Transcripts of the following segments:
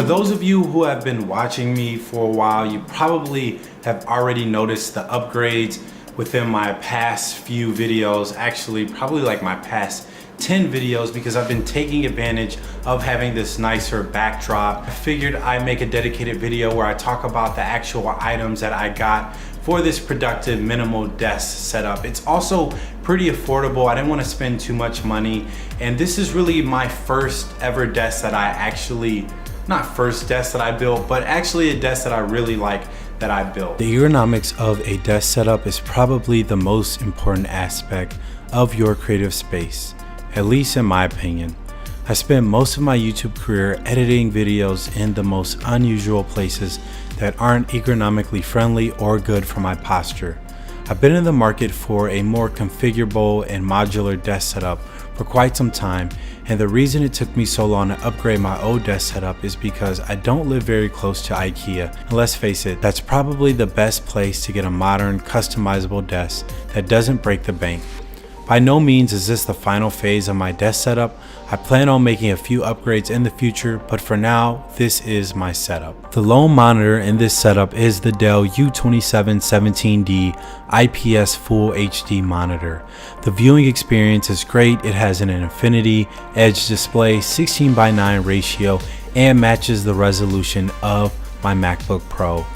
those of you who have been watching me for a while, you probably have already noticed the upgrades within my past few videos, actually probably like my past 10 videos, because I've been taking advantage of having this nicer backdrop. I figured I'd make a dedicated video where I talk about the actual items that I got for this productive minimal desk setup. It's also pretty affordable. I didn't want to spend too much money, and this is really my first ever desk that I actually, not first desk that I built, but actually a desk that I really like that I built. The ergonomics of a desk setup is probably the most important aspect of your creative space, at least in my opinion. I spent most of my YouTube career editing videos in the most unusual places that aren't ergonomically friendly or good for my posture. I've been in the market for a more configurable and modular desk setup for quite some time, and the reason it took me so long to upgrade my old desk setup is because I don't live very close to IKEA, and let's face it, that's probably the best place to get a modern, customizable desk that doesn't break the bank. By no means is this the final phase of my desk setup. I plan on making a few upgrades in the future, but for now, this is my setup. The lone monitor in this setup is the Dell U2717D IPS Full HD monitor. The viewing experience is great. It has an Infinity Edge display, 16:9 ratio, and matches the resolution of my MacBook Pro.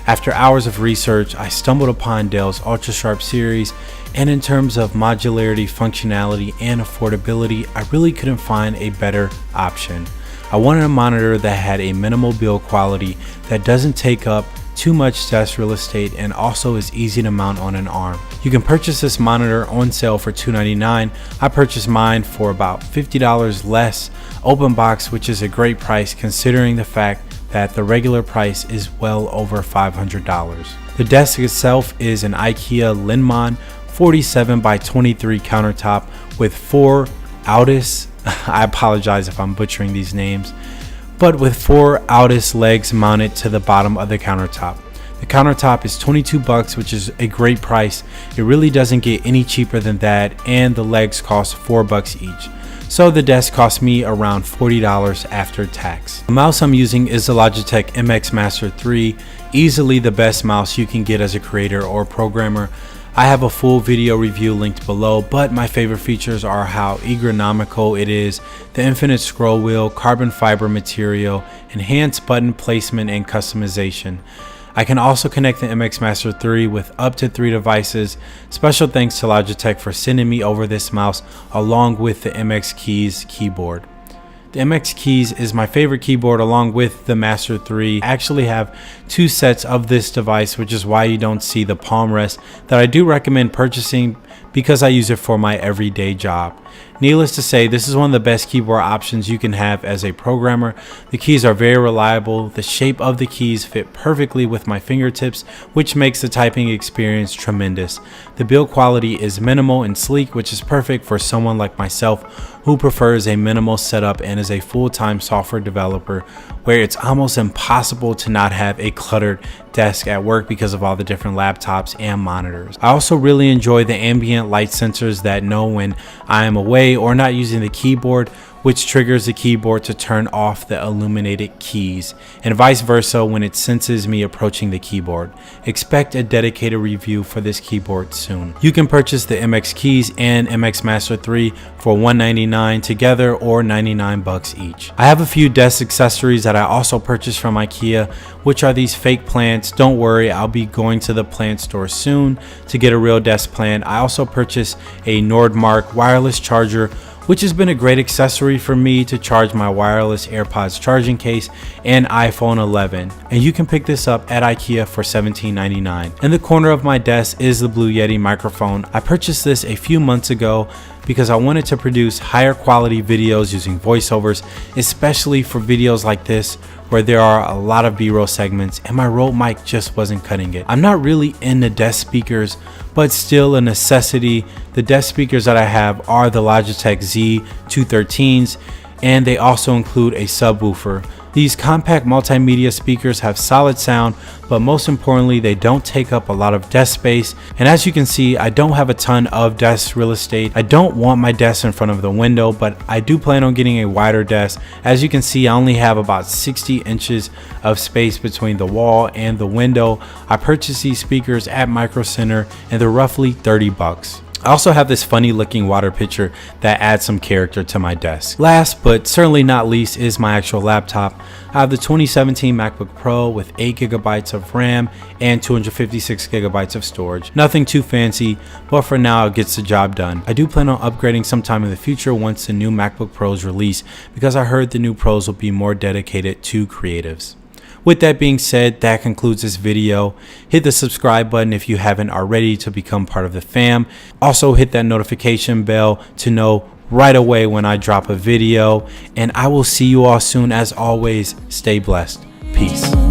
After hours of research, I stumbled upon Dell's Ultra Sharp series, and in terms of modularity, functionality, and affordability, I really couldn't find a better option. I wanted a monitor that had a minimal build quality, that doesn't take up too much desk real estate, and also is easy to mount on an arm. You can purchase this monitor on sale for $299. I purchased mine for about $50 less open box, which is a great price considering the fact that the regular price is well over $500. The desk itself is an IKEA Linman 47x23 countertop with 4 Altus, I apologize if I'm butchering these names, but with 4 Altus legs mounted to the bottom of the countertop. The countertop is $22, which is a great price. It really doesn't get any cheaper than that, and the legs cost $4 each. So the desk cost me around $40 after tax. The mouse I'm using is the Logitech MX Master 3, easily the best mouse you can get as a creator or programmer. I have a full video review linked below, but my favorite features are how ergonomical it is, the infinite scroll wheel, carbon fiber material, enhanced button placement and customization. I can also connect the MX Master 3 with up to 3 devices. Special thanks to Logitech for sending me over this mouse along with the MX Keys keyboard. The MX Keys is my favorite keyboard along with the Master 3. I actually have 2 sets of this device, which is why you don't see the palm rest that I do recommend purchasing because I use it for my everyday job. Needless to say, this is one of the best keyboard options you can have as a programmer. The keys are very reliable. The shape of the keys fit perfectly with my fingertips, which makes the typing experience tremendous. The build quality is minimal and sleek, which is perfect for someone like myself who prefers a minimal setup and is a full-time software developer, where it's almost impossible to not have a cluttered desk at work because of all the different laptops and monitors. I also really enjoy the ambient light sensors that know when I am away or not using the keyboard, which triggers the keyboard to turn off the illuminated keys, and vice versa when it senses me approaching the keyboard. Expect a dedicated review for this keyboard soon. You can purchase the MX Keys and MX Master 3 for $199 together or $99 each. I have a few desk accessories that I also purchased from IKEA, which are these fake plants. Don't worry, I'll be going to the plant store soon to get a real desk plant. I also purchased a Nordmark wireless charger, which has been a great accessory for me to charge my wireless AirPods charging case and iPhone 11. And you can pick this up at IKEA for $17.99. In the corner of my desk is the Blue Yeti microphone. I purchased this a few months ago because I wanted to produce higher quality videos using voiceovers, especially for videos like this where there are a lot of B-roll segments and my Rode mic just wasn't cutting it. I'm not really into desk speakers, but still a necessity. The desk speakers that I have are the Logitech Z213s, and they also include a subwoofer. These compact multimedia speakers have solid sound, but most importantly, they don't take up a lot of desk space. And as you can see, I don't have a ton of desk real estate. I don't want my desk in front of the window, but I do plan on getting a wider desk. As you can see, I only have about 60 inches of space between the wall and the window. I purchased these speakers at Micro Center and they're roughly 30 bucks. I also have this funny looking water pitcher that adds some character to my desk. Last but certainly not least is my actual laptop. I have the 2017 MacBook Pro with 8 gigabytes of RAM and 256 gigabytes of storage. Nothing too fancy, but for now it gets the job done. I do plan on upgrading sometime in the future once the new MacBook Pros release, because I heard the new Pros will be more dedicated to creatives. With that being said, that concludes this video. Hit the subscribe button if you haven't already to become part of the fam. Also hit that notification bell to know right away when I drop a video. And I will see you all soon. As always, stay blessed. Peace.